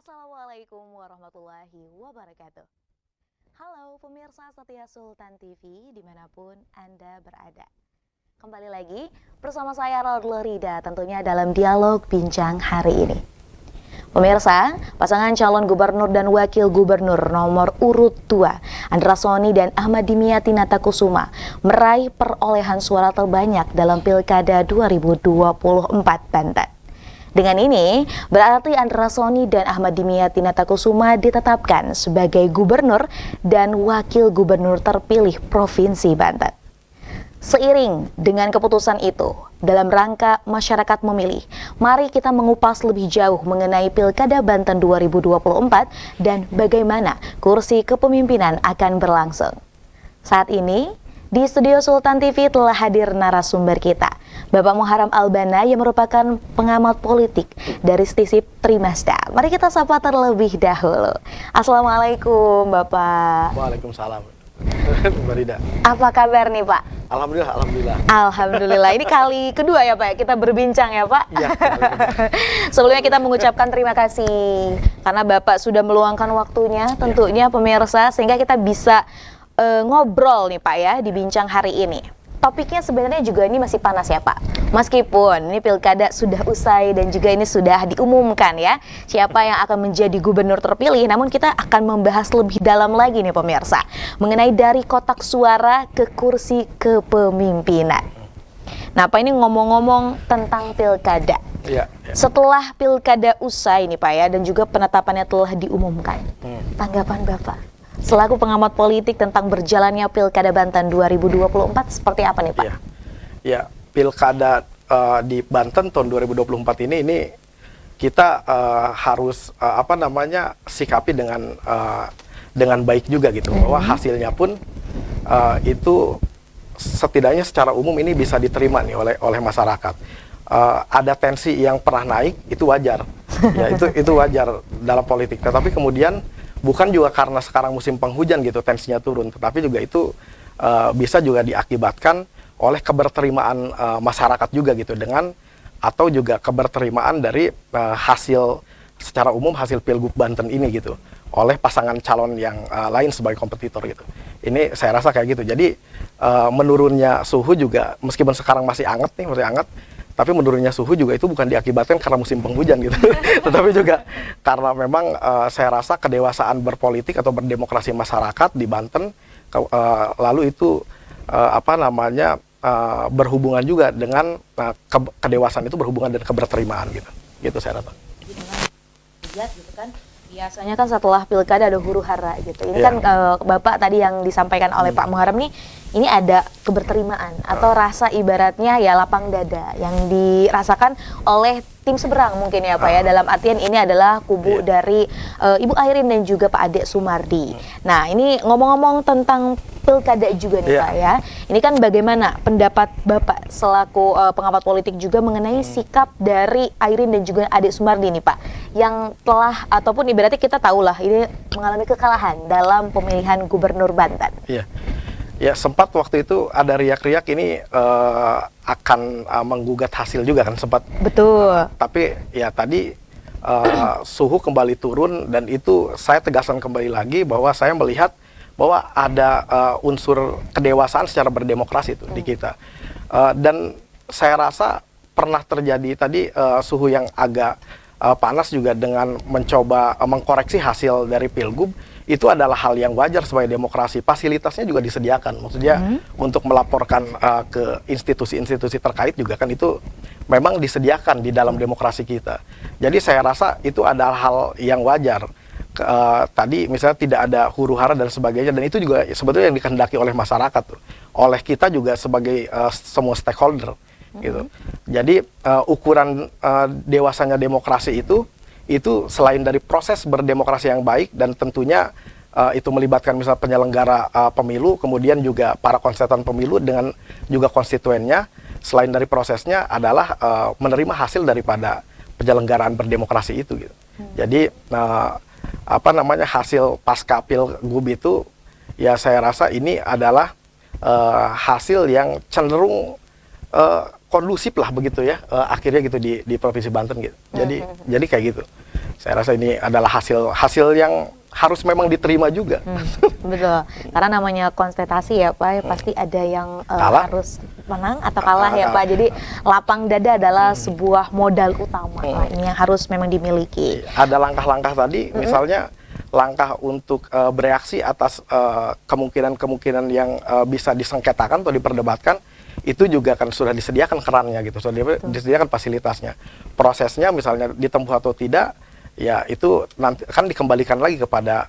Assalamualaikum warahmatullahi wabarakatuh. Halo pemirsa setia Sultan TV dimanapun Anda berada. Kembali lagi bersama saya Rodlo Rida tentunya dalam dialog bincang hari ini. Pemirsa, pasangan calon gubernur dan wakil gubernur nomor urut 2 Andra Soni dan Ahmad Dimyati Natakusuma meraih perolehan suara terbanyak dalam Pilkada 2024 Banten. Dengan ini, berarti Andra Soni dan Ahmad Dimyati Natakusuma ditetapkan sebagai gubernur dan wakil gubernur terpilih Provinsi Banten. Seiring dengan keputusan itu, dalam rangka masyarakat memilih, mari kita mengupas lebih jauh mengenai Pilkada Banten 2024 dan bagaimana kursi kepemimpinan akan berlangsung. Saat ini, di studio Sultan TV telah hadir narasumber kita, Bapak Muharram Albana yang merupakan pengamat politik dari Stisip Trimasta. Mari kita sapa terlebih dahulu. Assalamualaikum Bapak. Waalaikumsalam, Mbak Rida. Apa kabar nih Pak? Alhamdulillah, alhamdulillah. Alhamdulillah, ini kali kedua ya Pak, kita berbincang ya Pak. Iya. Sebelumnya kita mengucapkan terima kasih karena Bapak sudah meluangkan waktunya tentunya pemirsa sehingga kita bisa ngobrol nih Pak ya di bincang hari ini. Topiknya sebenarnya juga ini masih panas ya Pak. Meskipun ini pilkada sudah usai dan juga ini sudah diumumkan ya siapa yang akan menjadi gubernur terpilih, namun kita akan membahas lebih dalam lagi nih pemirsa mengenai dari kotak suara ke kursi kepemimpinan. Nah Pak, ini ngomong-ngomong tentang pilkada. Ya. Setelah pilkada usai nih Pak ya dan juga penetapannya telah diumumkan. Tanggapan Bapak selaku pengamat politik tentang berjalannya Pilkada Banten 2024 seperti apa nih Pak? Ya, Pilkada di Banten tahun 2024 ini kita harus sikapi dengan baik juga gitu, bahwa hasilnya pun itu setidaknya secara umum ini bisa diterima nih oleh masyarakat. Ada tensi yang pernah naik itu wajar, ya itu wajar dalam politik. Tetapi kemudian bukan juga karena sekarang musim penghujan gitu tensinya turun, tetapi juga itu bisa juga diakibatkan oleh keberterimaan masyarakat juga gitu atau juga keberterimaan dari hasil secara umum hasil Pilgub Banten ini gitu oleh pasangan calon yang lain sebagai kompetitor gitu. Ini saya rasa kayak gitu. Jadi menurunnya suhu juga meskipun sekarang masih hangat, tapi menurunnya suhu juga itu bukan diakibatkan karena musim penghujan gitu, tetapi juga karena memang saya rasa kedewasaan berpolitik atau berdemokrasi masyarakat di Banten lalu itu berhubungan juga dengan kedewasaan itu berhubungan dengan keberterimaan gitu saya rasa. Gitu kan. Biasanya kan setelah pilkada ada huru hara gitu. Ini kan Bapak tadi yang disampaikan oleh Pak Muharram nih, ini ada keberterimaan atau rasa ibaratnya ya lapang dada yang dirasakan oleh tim seberang mungkin ya Pak ya, dalam artian ini adalah kubu dari Ibu Airin dan juga Pak Ade Sumardi. Nah ini ngomong-ngomong tentang pilkada juga nih Pak ya, ini kan bagaimana pendapat Bapak selaku pengamat politik juga mengenai sikap dari Airin dan juga Ade Sumardi nih Pak, yang telah ataupun ibaratnya kita tahulah ini mengalami kekalahan dalam pemilihan gubernur Banten. Ya sempat waktu itu ada riak-riak ini akan menggugat hasil juga kan sempat. Betul. Tapi ya tadi suhu kembali turun dan itu saya tegaskan kembali lagi bahwa saya melihat bahwa ada unsur kedewasaan secara berdemokrasi itu di kita. Dan saya rasa pernah terjadi tadi suhu yang agak panas juga dengan mencoba mengkoreksi hasil dari Pilgub. Itu adalah hal yang wajar sebagai demokrasi. Fasilitasnya juga disediakan, maksudnya untuk melaporkan ke institusi-institusi terkait juga kan itu memang disediakan di dalam demokrasi kita. Jadi saya rasa itu adalah hal yang wajar. Tadi misalnya tidak ada huru hara dan sebagainya, dan itu juga sebetulnya yang dikehendaki oleh masyarakat tuh, oleh kita juga sebagai semua stakeholder gitu. Jadi ukuran dewasanya demokrasi itu selain dari proses berdemokrasi yang baik dan tentunya itu melibatkan misalnya penyelenggara pemilu, kemudian juga para konstituen pemilu dengan juga konstituennya, selain dari prosesnya adalah menerima hasil daripada penyelenggaraan berdemokrasi itu gitu. Jadi hasil pasca Pilgub itu ya saya rasa ini adalah hasil yang cenderung kondusif lah begitu ya, akhirnya gitu di Provinsi Banten gitu. Jadi kayak gitu. Saya rasa ini adalah hasil yang harus memang diterima juga. Betul, karena namanya kontestasi ya Pak, pasti ada yang harus menang atau kalah ya Pak. Jadi lapang dada adalah sebuah modal utama lah, ini yang harus memang dimiliki. Ada langkah-langkah tadi, misalnya langkah untuk bereaksi atas kemungkinan-kemungkinan yang bisa disengketakan atau diperdebatkan, itu juga kan sudah disediakan kerannya gitu, sudah disediakan fasilitasnya. Prosesnya misalnya ditempuh atau tidak, ya itu nanti kan dikembalikan lagi kepada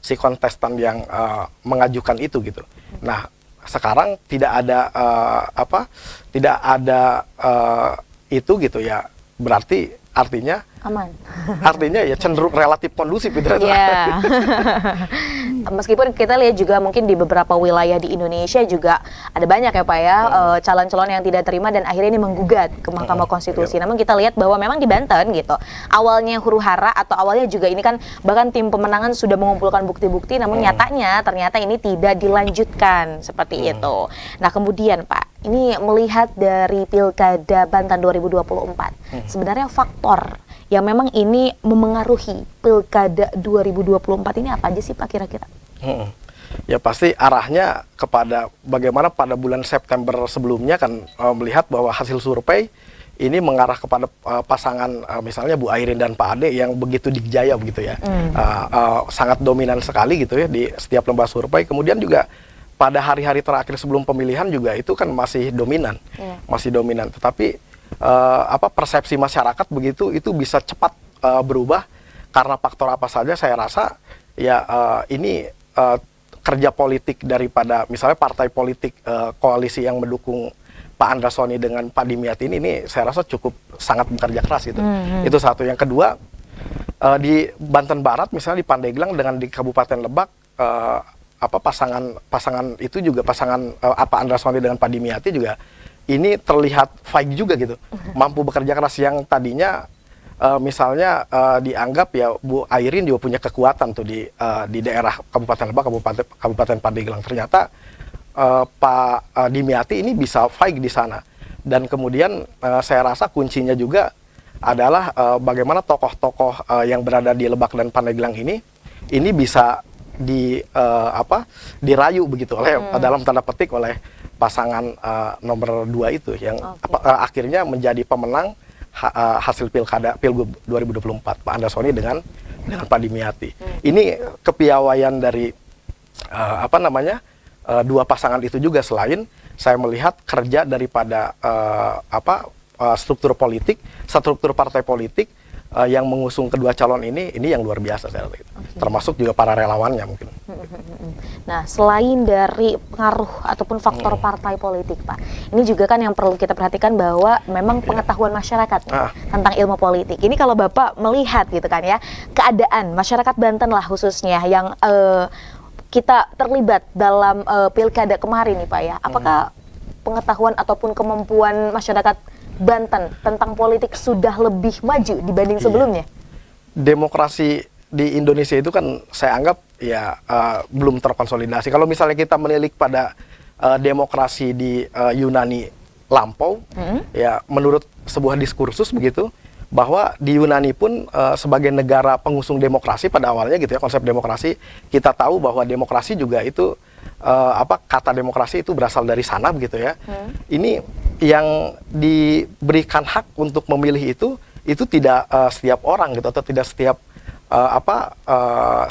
si kontestan yang mengajukan itu gitu. Nah, sekarang tidak ada itu gitu ya, berarti artinya aman. Artinya ya cenderung relatif kondusif gitu. Yeah. Meskipun kita lihat juga mungkin di beberapa wilayah di Indonesia juga ada banyak ya Pak ya calon-calon yang tidak terima dan akhirnya ini menggugat ke Mahkamah Konstitusi. Namun kita lihat bahwa memang di Banten gitu, awalnya huru-hara atau awalnya juga ini kan bahkan tim pemenangan sudah mengumpulkan bukti-bukti, namun nyatanya ternyata ini tidak dilanjutkan seperti itu. Nah kemudian Pak, ini melihat dari Pilkada Banten 2024, sebenarnya faktor yang memang ini memengaruhi Pilkada 2024 ini apa aja sih Pak kira-kira? Ya pasti arahnya kepada bagaimana pada bulan September sebelumnya kan melihat bahwa hasil survei ini mengarah kepada pasangan misalnya Bu Airin dan Pak Ade yang begitu dikjaya begitu ya, sangat dominan sekali gitu ya di setiap lembaga survei. Kemudian juga pada hari-hari terakhir sebelum pemilihan juga itu kan masih dominan, Tetapi persepsi masyarakat begitu itu bisa cepat berubah karena faktor apa saja. Saya rasa ya ini kerja politik daripada misalnya partai politik koalisi yang mendukung Pak Andrasoni dengan Pak Dimyati ini saya rasa cukup sangat bekerja keras gitu. Itu satu. Yang kedua, di Banten Barat misalnya di Pandeglang dengan di Kabupaten Lebak pasangan itu juga pasangan Pak Andrasoni dengan Pak Dimyati juga ini terlihat fight juga gitu, mampu bekerja keras. Yang tadinya misalnya dianggap ya Bu Airin juga punya kekuatan tuh di daerah Kabupaten Lebak, Kabupaten Pandeglang. Ternyata Pak Dimyati ini bisa fight di sana. Dan kemudian saya rasa kuncinya juga adalah bagaimana tokoh-tokoh yang berada di Lebak dan Pandeglang ini bisa dirayu begitu oleh dalam tanda petik oleh pasangan nomor 2 itu yang akhirnya menjadi pemenang hasil Pilgub 2024 Pak Andrasoni dengan Pak Dimyati. Ini kepiawaian dari dua pasangan itu juga, selain saya melihat kerja daripada struktur partai politik yang mengusung kedua calon ini yang luar biasa saya rasa. Termasuk juga para relawannya mungkin. Nah, selain dari pengaruh ataupun faktor partai politik, Pak, ini juga kan yang perlu kita perhatikan bahwa memang pengetahuan masyarakat tentang ilmu politik. Ini kalau Bapak melihat gitu kan ya, keadaan masyarakat Banten lah khususnya yang kita terlibat dalam pilkada kemarin nih Pak ya, apakah pengetahuan ataupun kemampuan masyarakat Banten tentang politik sudah lebih maju dibanding sebelumnya? Demokrasi di Indonesia itu kan saya anggap ya belum terkonsolidasi. Kalau misalnya kita menilik pada demokrasi di Yunani lampau, ya menurut sebuah diskursus begitu, bahwa di Yunani pun sebagai negara pengusung demokrasi pada awalnya gitu ya, konsep demokrasi, kita tahu bahwa demokrasi juga itu kata demokrasi itu berasal dari sana begitu ya. Ini yang diberikan hak untuk memilih itu tidak setiap orang gitu, atau tidak setiap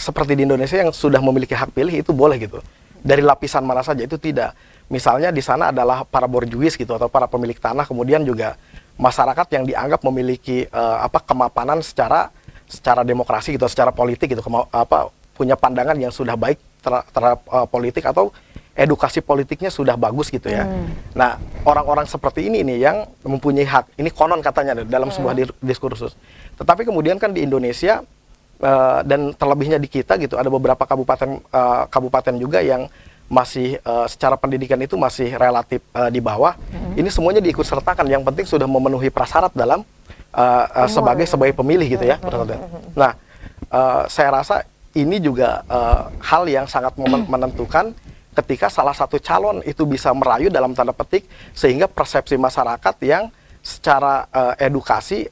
seperti di Indonesia yang sudah memiliki hak pilih itu boleh gitu. Dari lapisan mana saja itu tidak. Misalnya di sana adalah para borjuis gitu atau para pemilik tanah, kemudian juga masyarakat yang dianggap memiliki kemapanan secara demokrasi gitu, secara politik gitu, punya pandangan yang sudah baik terhadap politik atau edukasi politiknya sudah bagus gitu ya. Nah, orang-orang seperti ini nih yang mempunyai hak. Ini konon katanya dalam sebuah diskursus. Tetapi kemudian kan di Indonesia dan terlebihnya di kita gitu, ada beberapa kabupaten juga yang masih secara pendidikan itu masih relatif di bawah. Ini semuanya diikut sertakan. Yang penting sudah memenuhi prasyarat dalam sebagai pemilih gitu ya. Nah, saya rasa ini juga hal yang sangat menentukan ketika salah satu calon itu bisa merayu dalam tanda petik sehingga persepsi masyarakat yang secara edukasi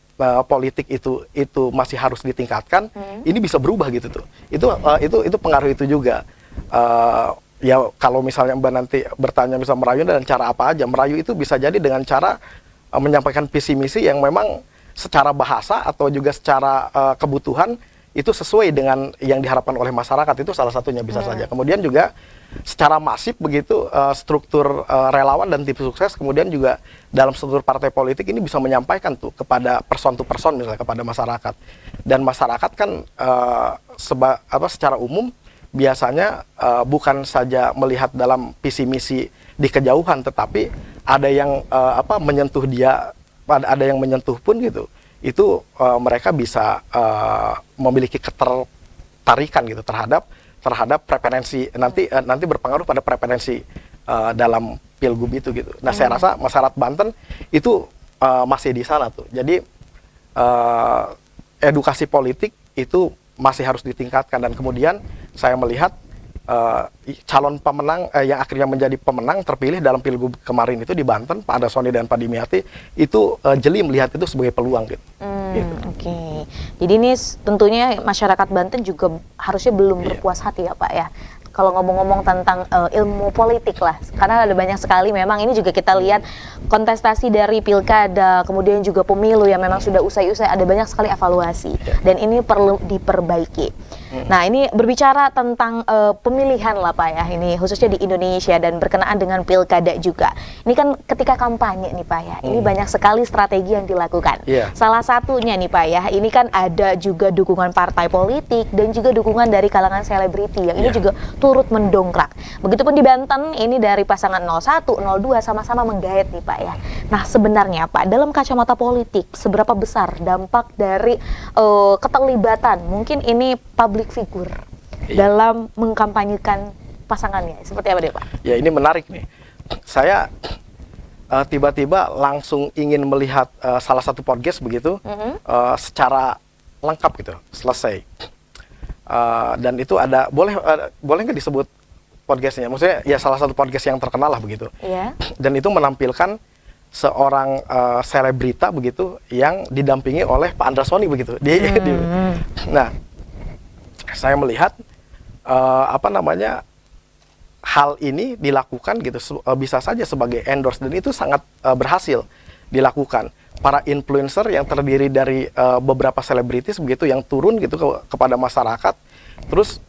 politik itu masih harus ditingkatkan, ini bisa berubah gitu tuh. Itu pengaruh itu juga. Ya kalau misalnya Mbak nanti bertanya misal merayu dan cara apa aja, merayu itu bisa jadi dengan cara menyampaikan visi misi yang memang secara bahasa atau juga secara kebutuhan itu sesuai dengan yang diharapkan oleh masyarakat, itu salah satunya bisa saja. Kemudian juga secara masif begitu struktur relawan dan tim sukses, kemudian juga dalam struktur partai politik ini bisa menyampaikan tuh kepada person to person misalnya kepada masyarakat. Dan masyarakat kan secara umum biasanya bukan saja melihat dalam visi misi di kejauhan, tetapi ada yang menyentuh dia, ada yang menyentuh pun gitu. Itu mereka bisa memiliki ketertarikan gitu terhadap preferensi nanti berpengaruh pada preferensi dalam pilgub itu gitu. Nah, saya rasa masyarakat Banten itu masih di sana tuh. Jadi edukasi politik itu masih harus ditingkatkan, dan kemudian saya melihat calon pemenang yang akhirnya menjadi pemenang terpilih dalam pilgub kemarin itu di Banten, Pak Andasoni dan Pak Dimyati, itu jeli melihat itu sebagai peluang gitu. Oke. Jadi ini tentunya masyarakat Banten juga harusnya belum berpuas hati ya Pak ya. Kalau ngomong-ngomong tentang ilmu politik lah, karena ada banyak sekali memang ini juga kita lihat kontestasi dari pilkada, kemudian juga pemilu yang memang sudah usai-usai, ada banyak sekali evaluasi dan ini perlu diperbaiki. Nah, ini berbicara tentang pemilihan lah Pak ya, ini khususnya di Indonesia dan berkenaan dengan pilkada juga. Ini kan ketika kampanye nih Pak ya, ini banyak sekali strategi yang dilakukan. Salah satunya nih Pak ya, ini kan ada juga dukungan partai politik dan juga dukungan dari kalangan selebriti yang ini juga turut mendongkrak. Begitupun di Banten, ini dari pasangan 01, 02 sama-sama menggait nih Pak ya. Nah, sebenarnya Pak, dalam kacamata politik, seberapa besar dampak dari keterlibatan, mungkin ini public figure dalam mengkampanyekan pasangannya? Seperti apa deh Pak? Ya, ini menarik nih. Saya tiba-tiba langsung ingin melihat salah satu podcast begitu secara lengkap gitu, selesai. Dan itu ada, boleh nggak disebut podcastnya? Maksudnya ya salah satu podcast yang terkenal lah begitu. Dan itu menampilkan seorang selebrita begitu yang didampingi oleh Pak Andasoni begitu. Nah, saya melihat hal ini dilakukan gitu bisa saja sebagai endorse, dan itu sangat berhasil dilakukan. Para influencer yang terdiri dari beberapa selebritis begitu yang turun gitu kepada masyarakat, terus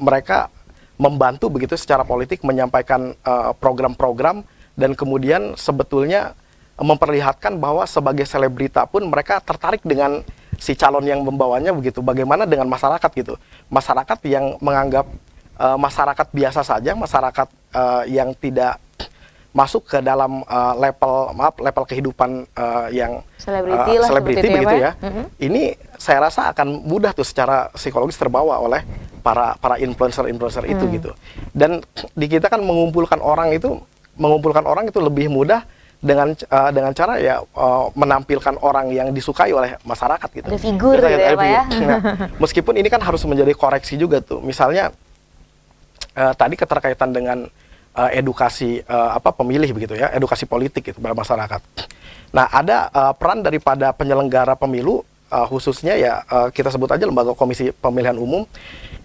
mereka membantu begitu secara politik menyampaikan program-program, dan kemudian sebetulnya memperlihatkan bahwa sebagai selebrita pun mereka tertarik dengan si calon yang membawanya begitu. Bagaimana dengan masyarakat gitu, masyarakat yang menganggap masyarakat biasa saja, masyarakat yang tidak masuk ke dalam level kehidupan yang selebriti begitu ya. Ini saya rasa akan mudah tuh secara psikologis terbawa oleh para influencer itu gitu. Dan di kita kan mengumpulkan orang itu lebih mudah dengan cara ya menampilkan orang yang disukai oleh masyarakat gitu. Ada figur gitu ya Pak ya. Nah, meskipun ini kan harus menjadi koreksi juga tuh. Misalnya tadi keterkaitan dengan edukasi pemilih begitu ya, edukasi politik gitu pada masyarakat. Nah, ada peran daripada penyelenggara pemilu, khususnya ya kita sebut aja lembaga Komisi Pemilihan Umum,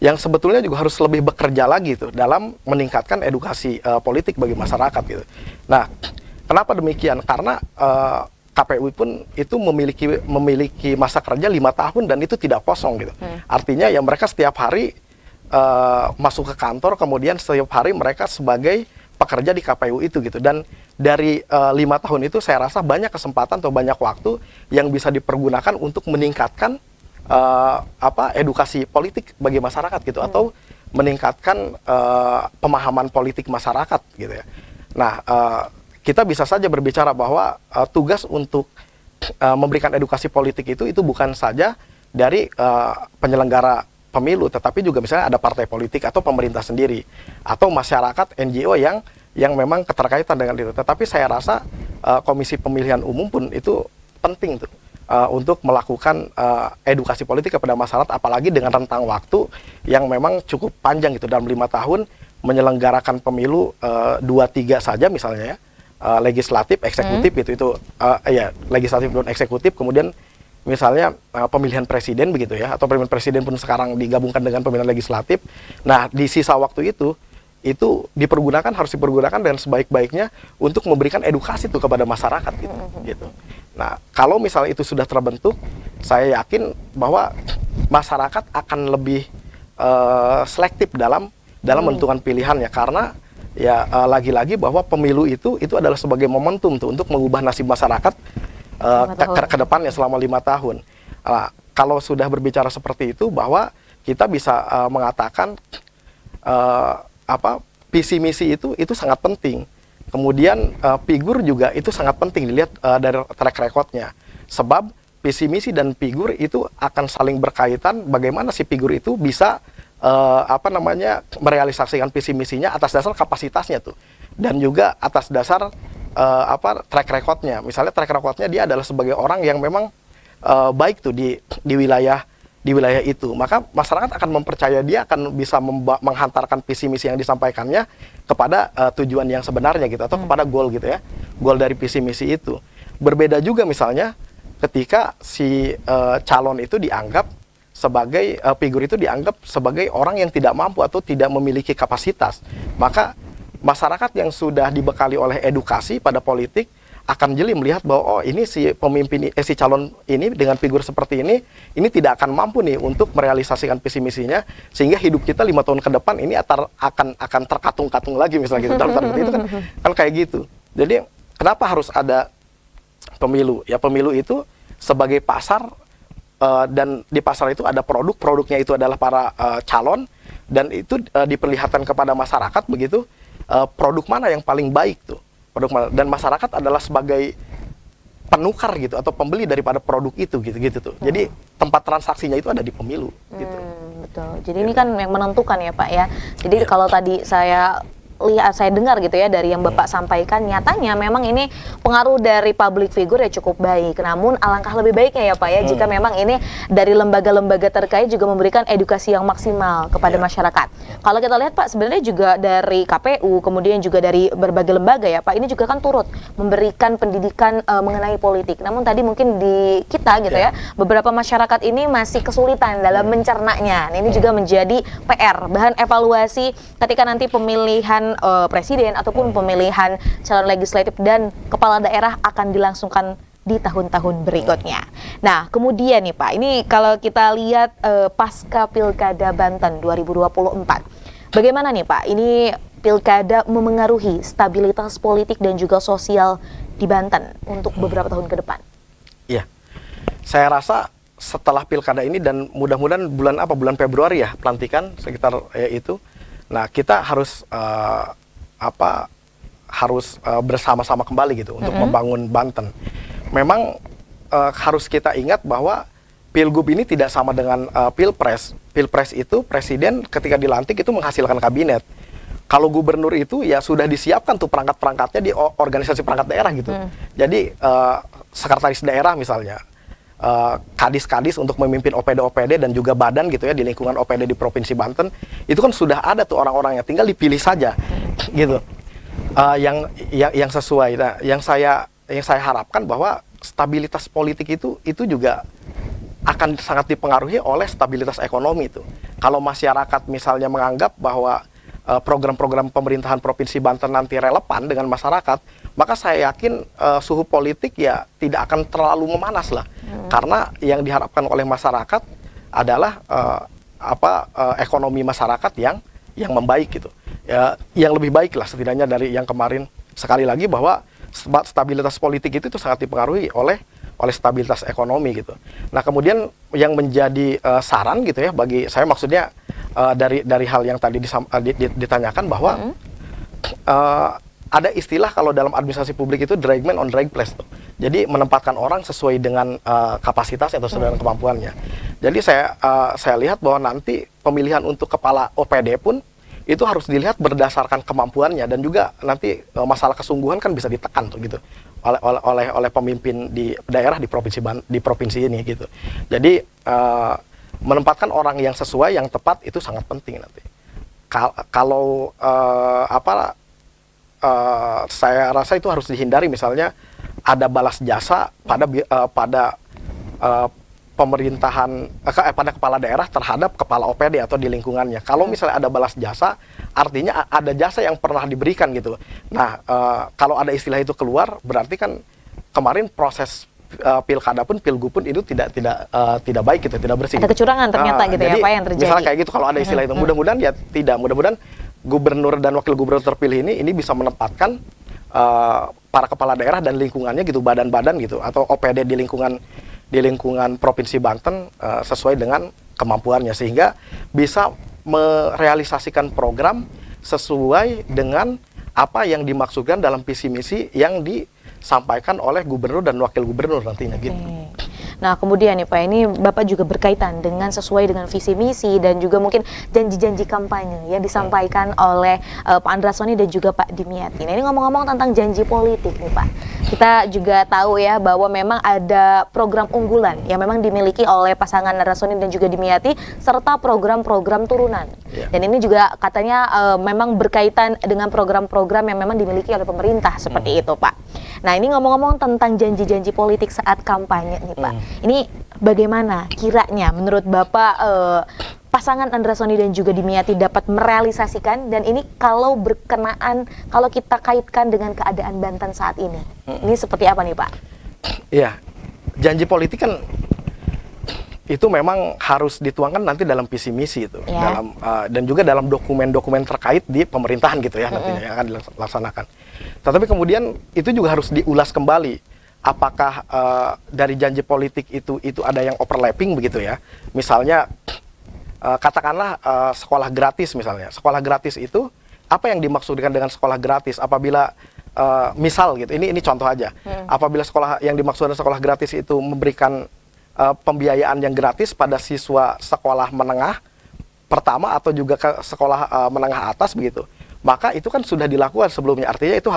yang sebetulnya juga harus lebih bekerja lagi tuh dalam meningkatkan edukasi politik bagi masyarakat gitu. Nah, kenapa demikian? Karena KPU pun itu memiliki masa kerja 5 tahun dan itu tidak kosong gitu. Artinya ya mereka setiap hari masuk ke kantor, kemudian setiap hari mereka sebagai pekerja di KPU itu gitu. Dan dari 5 tahun itu saya rasa banyak kesempatan atau banyak waktu yang bisa dipergunakan untuk meningkatkan edukasi politik bagi masyarakat gitu, atau meningkatkan pemahaman politik masyarakat gitu ya. Nah, kita bisa saja berbicara bahwa tugas untuk memberikan edukasi politik itu bukan saja dari penyelenggara pemilu, tetapi juga misalnya ada partai politik atau pemerintah sendiri atau masyarakat NGO yang memang keterkaitan dengan itu. Tetapi saya rasa Komisi Pemilihan Umum pun itu penting tuh untuk melakukan edukasi politik kepada masyarakat, apalagi dengan rentang waktu yang memang cukup panjang gitu, dalam 5 tahun menyelenggarakan pemilu 2-3 saja misalnya ya, legislatif, eksekutif gitu, itu ya legislatif dan eksekutif, kemudian misalnya pemilihan presiden begitu ya, atau pemilihan presiden pun sekarang digabungkan dengan pemilihan legislatif. Nah, di sisa waktu itu harus dipergunakan dengan sebaik-baiknya untuk memberikan edukasi tuh kepada masyarakat gitu. Nah, kalau misalnya itu sudah terbentuk, saya yakin bahwa masyarakat akan lebih selektif dalam menentukan pilihannya, karena ya lagi-lagi bahwa pemilu itu adalah sebagai momentum tuh untuk mengubah nasib masyarakat ke depannya selama 5 tahun. Nah, kalau sudah berbicara seperti itu, bahwa kita bisa mengatakan visi misi itu sangat penting. Kemudian figur juga itu sangat penting dilihat dari track recordnya. Sebab visi misi dan figur itu akan saling berkaitan. Bagaimana si figur itu bisa merealisasikan visi misinya atas dasar kapasitasnya tuh, dan juga atas dasar track recordnya. Misalnya track recordnya dia adalah sebagai orang yang memang baik tuh di wilayah itu, maka masyarakat akan mempercaya dia akan bisa menghantarkan visi misi yang disampaikannya kepada tujuan yang sebenarnya gitu, atau kepada goal gitu ya, goal dari visi misi itu. Berbeda juga misalnya ketika si calon itu dianggap sebagai figur itu dianggap sebagai orang yang tidak mampu atau tidak memiliki kapasitas, maka masyarakat yang sudah dibekali oleh edukasi pada politik akan jeli melihat bahwa ini si pemimpin si calon ini dengan figur seperti ini tidak akan mampu nih untuk merealisasikan visi misinya, sehingga hidup kita 5 tahun ke depan ini akan terkatung-katung lagi misalnya gitu. Dalam itu kan kayak gitu. Jadi kenapa harus ada pemilu? Ya pemilu itu sebagai pasar, dan di pasar itu ada produknya itu adalah para calon, dan itu diperlihatkan kepada masyarakat begitu, produk mana yang paling baik tuh, dan masyarakat adalah sebagai penukar gitu atau pembeli daripada produk itu gitu tuh. Jadi tempat transaksinya itu ada di pemilu gitu. Betul. Jadi ini kan yang menentukan ya Pak ya. Jadi kalau tadi saya dengar gitu ya dari yang Bapak sampaikan, nyatanya memang ini pengaruh dari public figure ya cukup baik. Namun alangkah lebih baiknya ya Pak ya jika memang ini dari lembaga-lembaga terkait juga memberikan edukasi yang maksimal kepada masyarakat. Kalau kita lihat Pak, sebenarnya juga dari KPU, kemudian juga dari berbagai lembaga ya Pak, ini juga kan turut memberikan pendidikan mengenai politik. Namun tadi mungkin di kita gitu ya, beberapa masyarakat ini masih kesulitan dalam mencernanya. Nah, ini juga menjadi PR, bahan evaluasi ketika nanti pemilihan presiden ataupun pemilihan calon legislatif dan kepala daerah akan dilangsungkan di tahun-tahun berikutnya. Nah, kemudian nih Pak, ini kalau kita lihat pasca Pilkada Banten 2024, bagaimana nih Pak? Ini Pilkada memengaruhi stabilitas politik dan juga sosial di Banten untuk beberapa tahun ke depan. Iya, saya rasa setelah Pilkada ini, dan mudah-mudahan bulan Februari ya pelantikan sekitar itu. Nah, kita harus bersama-sama kembali gitu untuk membangun Banten. Memang harus kita ingat bahwa Pilgub ini tidak sama dengan Pilpres. Pilpres itu presiden ketika dilantik itu menghasilkan kabinet. Kalau gubernur itu ya sudah disiapkan tuh perangkat-perangkatnya di organisasi perangkat daerah gitu. Jadi sekretaris daerah misalnya, kadis-kadis untuk memimpin OPD-OPD dan juga badan gitu ya di lingkungan OPD di Provinsi Banten, itu kan sudah ada tuh orang-orangnya, tinggal dipilih saja gitu, yang sesuai. Nah, yang saya harapkan bahwa stabilitas politik itu juga akan sangat dipengaruhi oleh stabilitas ekonomi itu. Kalau masyarakat misalnya menganggap bahwa program-program pemerintahan Provinsi Banten nanti relevan dengan masyarakat, maka saya yakin suhu politik ya tidak akan terlalu memanas lah. Karena yang diharapkan oleh masyarakat adalah ekonomi masyarakat yang membaik gitu. Ya, yang lebih baik lah setidaknya dari yang kemarin. Sekali lagi bahwa stabilitas politik itu sangat dipengaruhi oleh stabilitas ekonomi gitu. Nah, kemudian yang menjadi saran gitu ya bagi saya, maksudnya dari hal yang tadi ditanyakan bahwa ada istilah kalau dalam administrasi publik itu drag man on drag place tuh. Jadi menempatkan orang sesuai dengan kapasitas atau sesuai dengan kemampuannya. Jadi saya lihat bahwa nanti pemilihan untuk kepala OPD pun itu harus dilihat berdasarkan kemampuannya, dan juga nanti masalah kesungguhan kan bisa ditekan tuh gitu oleh pemimpin di daerah di provinsi ini gitu. Jadi menempatkan orang yang sesuai, yang tepat itu sangat penting nanti. Kalau saya rasa itu harus dihindari, misalnya ada balas jasa pada pemerintahan pada kepala daerah terhadap kepala OPD atau di lingkungannya. Kalau misalnya ada balas jasa, artinya ada jasa yang pernah diberikan gitu. Nah, kalau ada istilah itu keluar, berarti kan kemarin proses pilkada pun, pilgub pun itu tidak baik gitu, tidak bersih. Ada kecurangan ternyata gitu jadi, ya, apa yang terjadi? Misalnya kayak gitu, kalau ada istilah itu, mudah-mudahan ya tidak. Mudah-mudahan gubernur dan wakil gubernur terpilih ini bisa menempatkan para kepala daerah dan lingkungannya gitu, badan-badan gitu, atau OPD di lingkungan Provinsi Banten sesuai dengan kemampuannya, sehingga bisa merealisasikan program sesuai dengan apa yang dimaksudkan dalam visi misi yang disampaikan oleh gubernur dan wakil gubernur nantinya gitu. Nah, kemudian nih Pak, ini Bapak juga berkaitan dengan sesuai dengan visi misi dan juga mungkin janji-janji kampanye yang disampaikan oleh Pak Andra Soni dan juga Pak Dimyati. Nah, ini ngomong-ngomong tentang janji politik nih Pak. Kita juga tahu ya bahwa memang ada program unggulan yang memang dimiliki oleh pasangan Andra Soni dan juga Dimyati serta program-program turunan. Dan ini juga katanya memang berkaitan dengan program-program yang memang dimiliki oleh pemerintah seperti itu Pak. Nah, ini ngomong-ngomong tentang janji-janji politik saat kampanye nih Pak. Ini bagaimana kiranya menurut Bapak pasangan Andra Soni dan juga Dimyati dapat merealisasikan, dan ini kalau berkenaan, kalau kita kaitkan dengan keadaan Banten saat ini, ini seperti apa nih Pak? Iya, janji politik kan itu memang harus dituangkan nanti dalam visi misi itu, dalam dan juga dalam dokumen-dokumen terkait di pemerintahan gitu ya, nantinya yang akan dilaksanakan. Tetapi kemudian itu juga harus diulas kembali. Apakah dari janji politik itu ada yang overlapping begitu ya? Misalnya katakanlah sekolah gratis misalnya. Sekolah gratis itu apa yang dimaksudkan dengan sekolah gratis? Apabila misal gitu, ini contoh aja. Apabila sekolah yang dimaksudkan sekolah gratis itu memberikan pembiayaan yang gratis pada siswa sekolah menengah pertama atau juga ke sekolah menengah atas begitu, maka itu kan sudah dilakukan sebelumnya. Artinya itu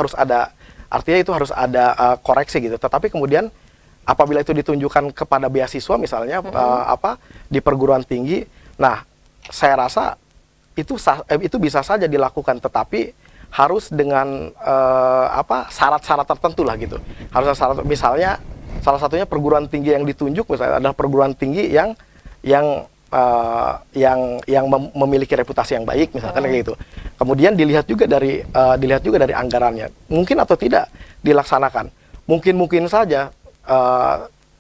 harus ada koreksi gitu. Tetapi kemudian apabila itu ditunjukkan kepada beasiswa misalnya di perguruan tinggi, nah saya rasa itu bisa saja dilakukan, tetapi harus dengan syarat-syarat tertentu lah gitu. Harus syarat, misalnya salah satunya perguruan tinggi yang ditunjuk misalnya adalah perguruan tinggi yang memiliki reputasi yang baik misalkan kayak gitu. Kemudian dilihat juga dari anggarannya, mungkin atau tidak dilaksanakan. Mungkin saja,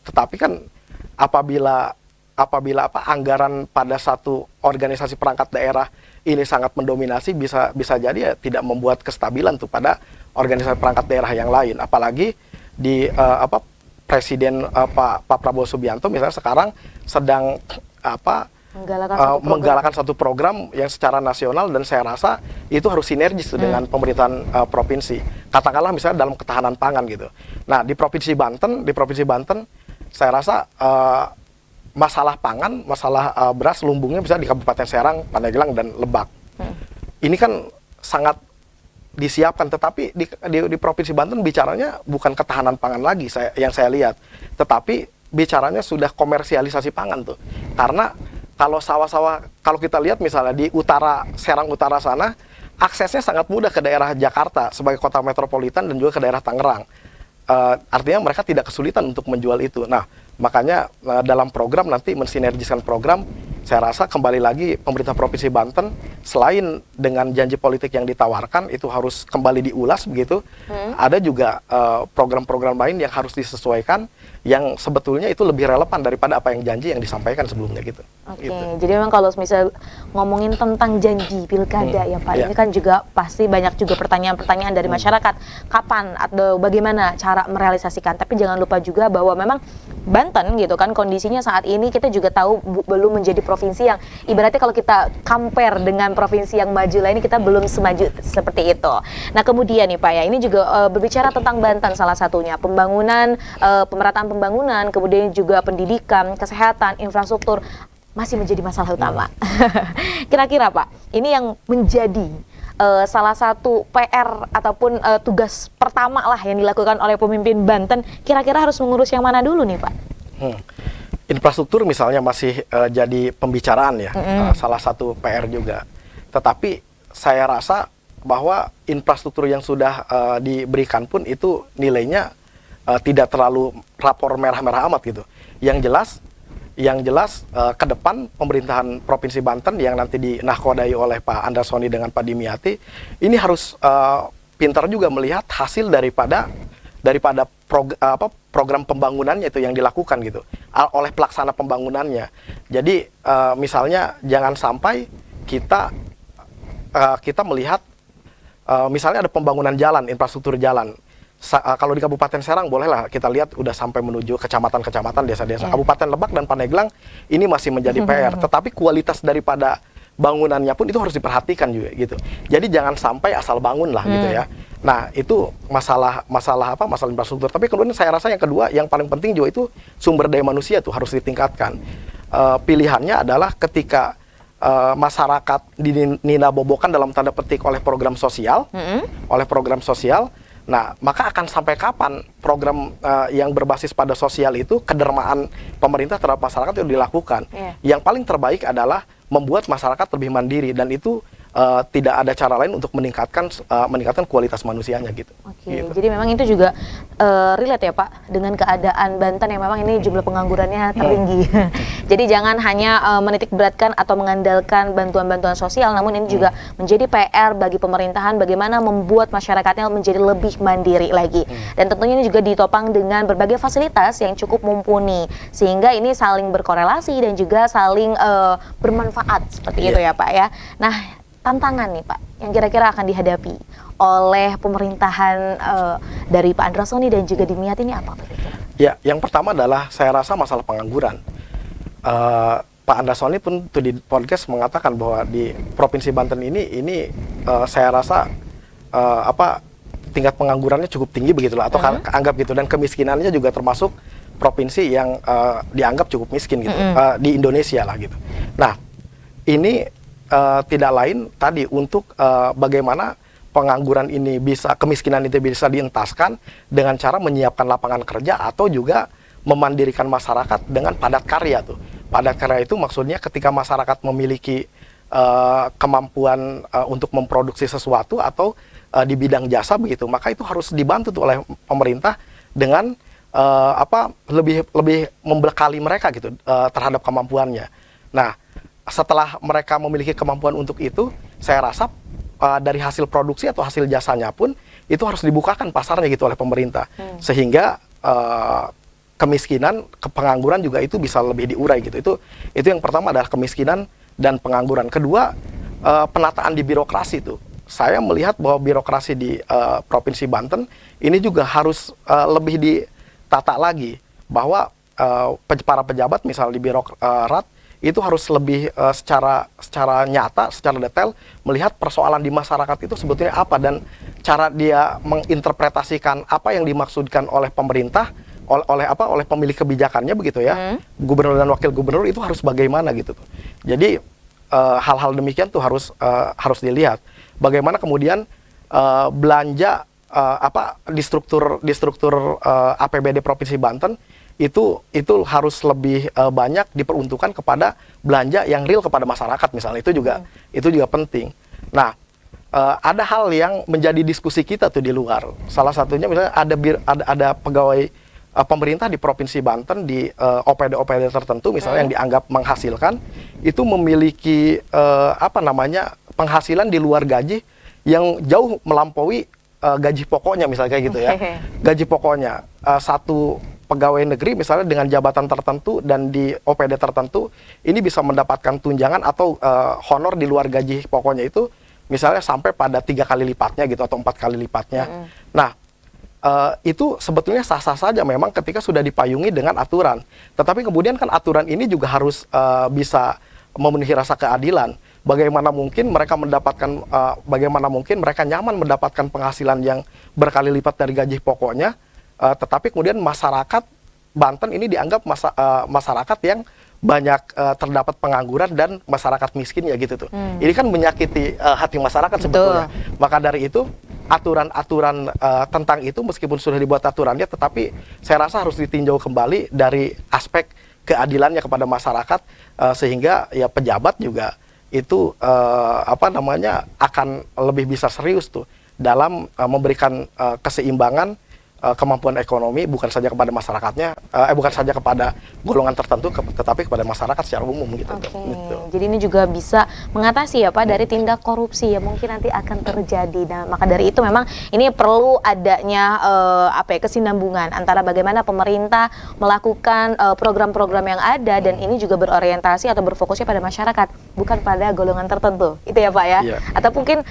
tetapi kan apabila anggaran pada satu organisasi perangkat daerah ini sangat mendominasi, bisa jadi ya tidak membuat kestabilan tuh pada organisasi perangkat daerah yang lain. Apalagi di Presiden Pak Prabowo Subianto misalnya sekarang sedang menggalakkan satu program yang secara nasional, dan saya rasa itu harus sinergis dengan pemerintahan provinsi. Katakanlah misalnya dalam ketahanan pangan gitu. Nah, di Provinsi Banten saya rasa masalah pangan, masalah beras lumbungnya bisa di Kabupaten Serang, Pandeglang dan Lebak. Ini kan sangat disiapkan, tetapi di Provinsi Banten bicaranya bukan ketahanan pangan lagi yang saya lihat, tetapi bicaranya sudah komersialisasi pangan tuh. Karena kalau sawah-sawah, kalau kita lihat misalnya di Serang Utara sana, aksesnya sangat mudah ke daerah Jakarta sebagai kota metropolitan dan juga ke daerah Tangerang. Artinya mereka tidak kesulitan untuk menjual itu. Nah, makanya dalam program nanti mensinergiskan program, saya rasa kembali lagi pemerintah Provinsi Banten selain dengan janji politik yang ditawarkan itu harus kembali diulas begitu. Ada juga program-program lain yang harus disesuaikan, yang sebetulnya itu lebih relevan daripada apa yang janji yang disampaikan sebelumnya gitu. Oke, jadi memang kalau misal ngomongin tentang janji pilkada ya Pak, ini kan juga pasti banyak juga pertanyaan-pertanyaan dari masyarakat, kapan atau bagaimana cara merealisasikan. Tapi jangan lupa juga bahwa memang Banten gitu kan kondisinya saat ini kita juga tahu belum menjadi provinsi yang ibaratnya kalau kita compare dengan provinsi yang maju lain, kita belum semaju seperti itu. Nah, kemudian nih Pak ya, ini juga berbicara tentang Banten, salah satunya pembangunan, pemerataan pembangunan, kemudian juga pendidikan, kesehatan, infrastruktur masih menjadi masalah utama. Kira-kira Pak, ini yang menjadi salah satu PR ataupun tugas pertama lah yang dilakukan oleh pemimpin Banten, kira-kira harus mengurus yang mana dulu nih Pak? Infrastruktur misalnya masih jadi pembicaraan ya, salah satu PR juga. Tetapi saya rasa bahwa infrastruktur yang sudah diberikan pun itu nilainya tidak terlalu rapor merah-merah amat gitu. Yang jelas yang jelas ke depan pemerintahan Provinsi Banten yang nanti dinahkodai oleh Pak Andrasoni dengan Pak Dimyati ini harus pintar juga melihat hasil daripada program pembangunannya itu yang dilakukan gitu oleh pelaksana pembangunannya. Jadi misalnya jangan sampai kita melihat misalnya ada pembangunan jalan, infrastruktur jalan. Kalau di Kabupaten Serang bolehlah kita lihat udah sampai menuju kecamatan-kecamatan, desa-desa. Kabupaten Lebak dan Pandeglang ini masih menjadi PR, tetapi kualitas daripada bangunannya pun itu harus diperhatikan juga gitu. Jadi jangan sampai asal bangun lah gitu ya. Nah, itu masalah infrastruktur. Tapi kemudian saya rasa yang kedua yang paling penting juga itu sumber daya manusia tuh harus ditingkatkan. Pilihannya adalah ketika masyarakat dininabobokan dalam tanda petik oleh program sosial, nah, maka akan sampai kapan program yang berbasis pada sosial itu kedermaan pemerintah terhadap masyarakat itu dilakukan? Yang paling terbaik adalah membuat masyarakat lebih mandiri dan itu tidak ada cara lain untuk meningkatkan kualitas manusianya gitu. Oke, gitu. jadi memang itu juga relate ya Pak dengan keadaan Banten yang memang ini jumlah penganggurannya tertinggi. Jadi jangan hanya menitik beratkan atau mengandalkan bantuan-bantuan sosial, namun ini juga menjadi PR bagi pemerintahan bagaimana membuat masyarakatnya menjadi lebih mandiri lagi. Dan tentunya ini juga ditopang dengan berbagai fasilitas yang cukup mumpuni sehingga ini saling berkorelasi dan juga saling bermanfaat seperti itu ya Pak ya. Nah, tantangan nih Pak yang kira-kira akan dihadapi oleh pemerintahan dari Pak Andrasoni dan juga Dimyati ini apa Pak? Ya, yang pertama adalah saya rasa masalah pengangguran. Pak Andrasoni pun tuh di podcast mengatakan bahwa di Provinsi Banten ini saya rasa tingkat penganggurannya cukup tinggi begitulah atau anggap gitu, dan kemiskinannya juga termasuk provinsi yang dianggap cukup miskin gitu di Indonesia lah gitu. Nah, ini tidak lain tadi untuk bagaimana pengangguran ini kemiskinan itu bisa dientaskan dengan cara menyiapkan lapangan kerja atau juga memandirikan masyarakat dengan padat karya tuh. Padat karya itu maksudnya ketika masyarakat memiliki kemampuan untuk memproduksi sesuatu atau di bidang jasa begitu, maka itu harus dibantu tuh oleh pemerintah dengan lebih membekali mereka gitu terhadap kemampuannya. Nah, setelah mereka memiliki kemampuan untuk itu, saya rasa dari hasil produksi atau hasil jasanya pun itu harus dibukakan pasarnya gitu oleh pemerintah, sehingga kemiskinan, pengangguran juga itu bisa lebih diurai gitu. Itu yang pertama adalah kemiskinan dan pengangguran. Kedua, penataan di birokrasi itu. Saya melihat bahwa birokrasi di Provinsi Banten ini juga harus lebih ditata lagi, bahwa para pejabat misalnya di birokrat itu harus lebih secara nyata, secara detail melihat persoalan di masyarakat itu sebetulnya apa dan cara dia menginterpretasikan apa yang dimaksudkan oleh pemerintah, oleh pemilik kebijakannya begitu ya. Gubernur dan wakil gubernur itu harus bagaimana gitu tuh. Jadi hal-hal demikian tuh harus dilihat. Bagaimana kemudian belanja di struktur APBD Provinsi Banten itu harus lebih banyak diperuntukkan kepada belanja yang real kepada masyarakat misalnya, itu juga penting. Nah, ada hal yang menjadi diskusi kita tuh di luar. Salah satunya misalnya ada pegawai pemerintah di Provinsi Banten di OPD tertentu misalnya yang dianggap menghasilkan itu memiliki penghasilan di luar gaji yang jauh melampaui gaji pokoknya misalnya kayak gitu ya. Gaji pokoknya satu pegawai negeri misalnya dengan jabatan tertentu dan di OPD tertentu ini bisa mendapatkan tunjangan atau honor di luar gaji pokoknya itu misalnya sampai pada 3 kali lipatnya gitu atau 4 kali lipatnya. Nah, itu sebetulnya sah-sah saja memang ketika sudah dipayungi dengan aturan. Tetapi kemudian kan aturan ini juga harus bisa memenuhi rasa keadilan. Bagaimana mungkin mereka nyaman mendapatkan penghasilan yang berkali lipat dari gaji pokoknya, tetapi kemudian masyarakat Banten ini dianggap masyarakat yang banyak terdapat pengangguran dan masyarakat miskin ya gitu tuh. Ini kan menyakiti hati masyarakat sebetulnya. Maka dari itu aturan-aturan tentang itu meskipun sudah dibuat aturannya, tetapi saya rasa harus ditinjau kembali dari aspek keadilannya kepada masyarakat sehingga ya pejabat juga itu akan lebih bisa serius tuh dalam memberikan keseimbangan kemampuan ekonomi bukan saja kepada masyarakatnya, bukan saja kepada golongan tertentu, tetapi kepada masyarakat secara umum gitu. Oke, Gitu. jadi ini juga bisa mengatasi ya Pak dari tindak korupsi yang mungkin nanti akan terjadi. Nah, maka dari itu memang ini perlu adanya kesinambungan antara bagaimana pemerintah melakukan program-program yang ada dan ini juga berorientasi atau berfokusnya pada masyarakat, bukan pada golongan tertentu. Itu ya Pak ya? Iya. Atau mungkin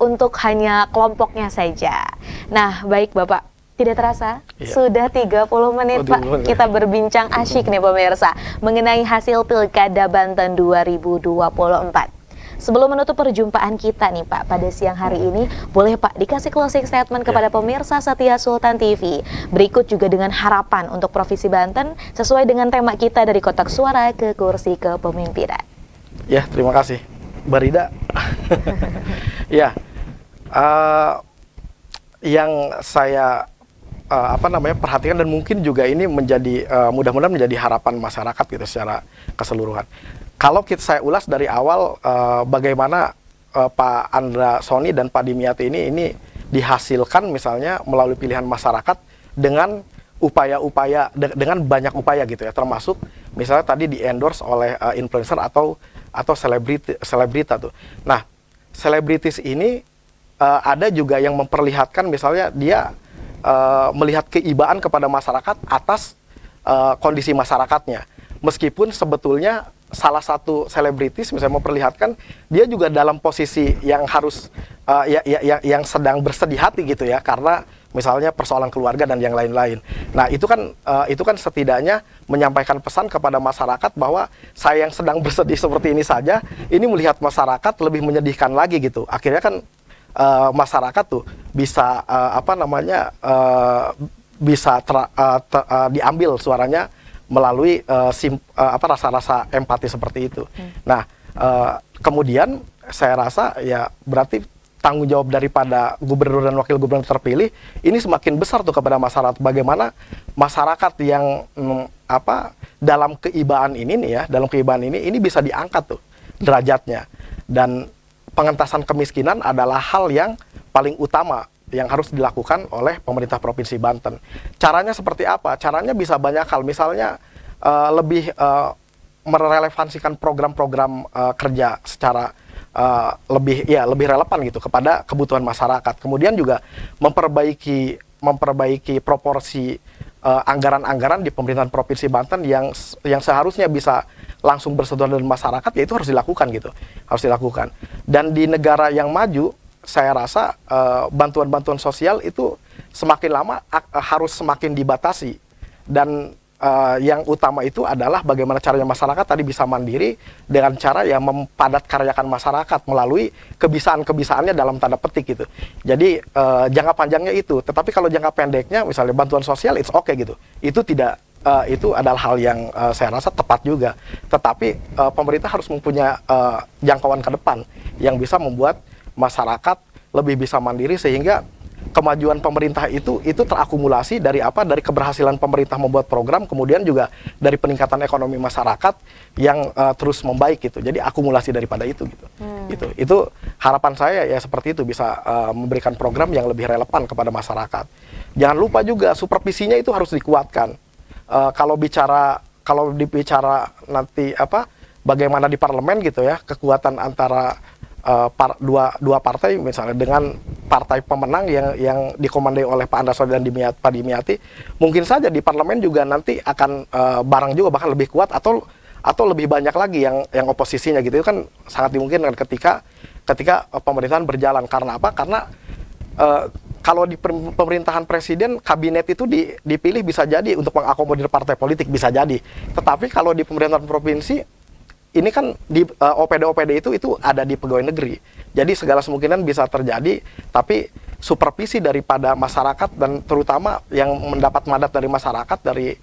untuk hanya kelompoknya saja. Nah, baik Bapak. Tidak terasa, sudah 30 menit Pak, kita berbincang asyik nih pemirsa, mengenai hasil Pilkada Banten 2024. Sebelum menutup perjumpaan kita nih Pak, pada siang hari ini, boleh Pak dikasih closing statement kepada pemirsa setia Sultan TV. Berikut juga dengan harapan untuk Provinsi Banten, sesuai dengan tema kita dari kotak suara ke kursi kepemimpinan. Ya, terima kasih. Barida. Ya, yang saya perhatikan dan mungkin juga ini menjadi mudah-mudahan menjadi harapan masyarakat gitu secara keseluruhan. Kalau saya ulas dari awal bagaimana Pak Andra Soni dan Pak Dimyati ini dihasilkan misalnya melalui pilihan masyarakat dengan upaya-upaya dengan banyak upaya gitu ya, termasuk misalnya tadi di endorse oleh influencer atau selebrita tuh. Nah, selebritis ini ada juga yang memperlihatkan misalnya dia melihat keibaan kepada masyarakat atas kondisi masyarakatnya. Meskipun sebetulnya salah satu selebritis misalnya memperlihatkan dia juga dalam posisi yang harus yang sedang bersedih hati gitu ya, karena misalnya persoalan keluarga dan yang lain-lain. Nah, itu kan setidaknya menyampaikan pesan kepada masyarakat bahwa saya yang sedang bersedih seperti ini saja, ini melihat masyarakat lebih menyedihkan lagi gitu. Akhirnya kan masyarakat tuh bisa bisa diambil suaranya melalui rasa-rasa empati seperti itu. Nah, kemudian saya rasa ya berarti tanggung jawab daripada gubernur dan wakil gubernur terpilih ini semakin besar tuh kepada masyarakat. Bagaimana masyarakat yang dalam keibaan ini nih ya, dalam keibaan ini bisa diangkat tuh derajatnya. Dan pengentasan kemiskinan adalah hal yang paling utama yang harus dilakukan oleh pemerintah Provinsi Banten. Caranya seperti apa? Caranya bisa banyak hal. Misalnya lebih merelevansikan program-program kerja secara lebih relevan gitu kepada kebutuhan masyarakat. Kemudian juga memperbaiki proporsi anggaran-anggaran di pemerintahan Provinsi Banten yang seharusnya bisa langsung bersentuhan dengan masyarakat, ya itu harus dilakukan gitu, harus dilakukan. Dan di negara yang maju, saya rasa bantuan-bantuan sosial itu semakin lama harus semakin dibatasi. Dan yang utama itu adalah bagaimana caranya masyarakat tadi bisa mandiri dengan cara yang mempadat karyakan masyarakat melalui kebisaan-kebisaannya dalam tanda petik gitu. Jadi jangka panjangnya itu, tetapi kalau jangka pendeknya misalnya bantuan sosial it's okay gitu. Itu tidak itu adalah hal yang saya rasa tepat juga. Tetapi pemerintah harus mempunyai jangkauan ke depan yang bisa membuat masyarakat lebih bisa mandiri sehingga kemajuan pemerintah itu terakumulasi dari dari keberhasilan pemerintah membuat program, kemudian juga dari peningkatan ekonomi masyarakat yang terus membaik gitu. Jadi akumulasi daripada itu gitu. Itu harapan saya ya seperti itu, bisa memberikan program yang lebih relevan kepada masyarakat. Jangan lupa juga supervisinya itu harus dikuatkan. Kalau dibicara nanti bagaimana di parlemen gitu ya, kekuatan antara dua partai misalnya dengan partai pemenang yang dikomandai oleh Pak Andra Soni dan Pak Dimyati, mungkin saja di parlemen juga nanti akan bareng juga, bahkan lebih kuat atau lebih banyak lagi yang oposisinya gitu. Itu kan sangat dimungkinkan ketika pemerintahan berjalan. Karena apa? Karena kalau di pemerintahan presiden, kabinet itu dipilih bisa jadi untuk mengakomodir partai politik, bisa jadi. Tetapi kalau di pemerintahan provinsi, ini kan di OPD itu ada di pegawai negeri. Jadi segala kemungkinan bisa terjadi, tapi supervisi daripada masyarakat dan terutama yang mendapat mandat dari masyarakat dari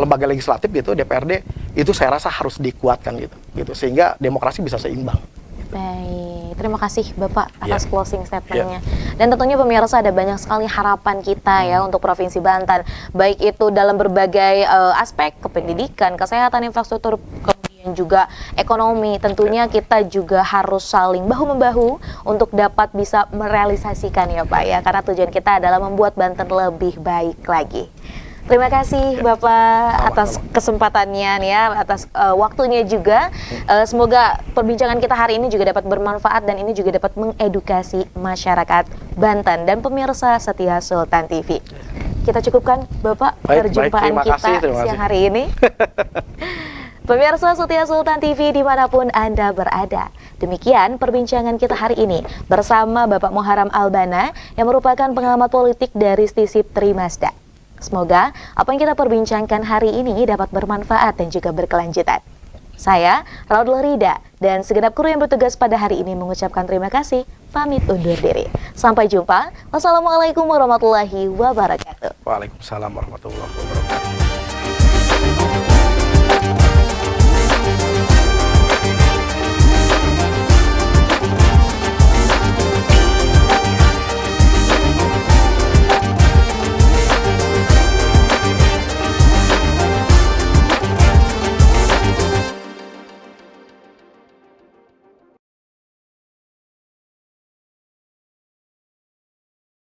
lembaga legislatif gitu, DPRD, itu saya rasa harus dikuatkan gitu sehingga demokrasi bisa seimbang. Baik, terima kasih Bapak atas closing statement-nya. Dan tentunya pemirsa, ada banyak sekali harapan kita ya untuk Provinsi Banten, baik itu dalam berbagai aspek, kependidikan, kesehatan, infrastruktur, kemudian dan juga ekonomi. Tentunya kita juga harus saling bahu-membahu untuk dapat bisa merealisasikan ya Pak ya, karena tujuan kita adalah membuat Banten lebih baik lagi. Terima kasih Bapak atas kesempatannya ya, atas waktunya juga. Semoga perbincangan kita hari ini juga dapat bermanfaat dan ini juga dapat mengedukasi masyarakat Banten dan pemirsa setia Sultan TV. Kita cukupkan Bapak perjumpaan kita siang hari ini. Pemirsa setia Sultan TV dimanapun Anda berada. Demikian perbincangan kita hari ini bersama Bapak Muharram Albana yang merupakan pengamat politik dari Stisip Trimazda. Semoga apa yang kita perbincangkan hari ini dapat bermanfaat dan juga berkelanjutan. Saya, Raudl Rida, dan segenap kru yang bertugas pada hari ini mengucapkan terima kasih, pamit undur diri. Sampai jumpa. Wassalamualaikum warahmatullahi wabarakatuh. Waalaikumsalam warahmatullahi wabarakatuh.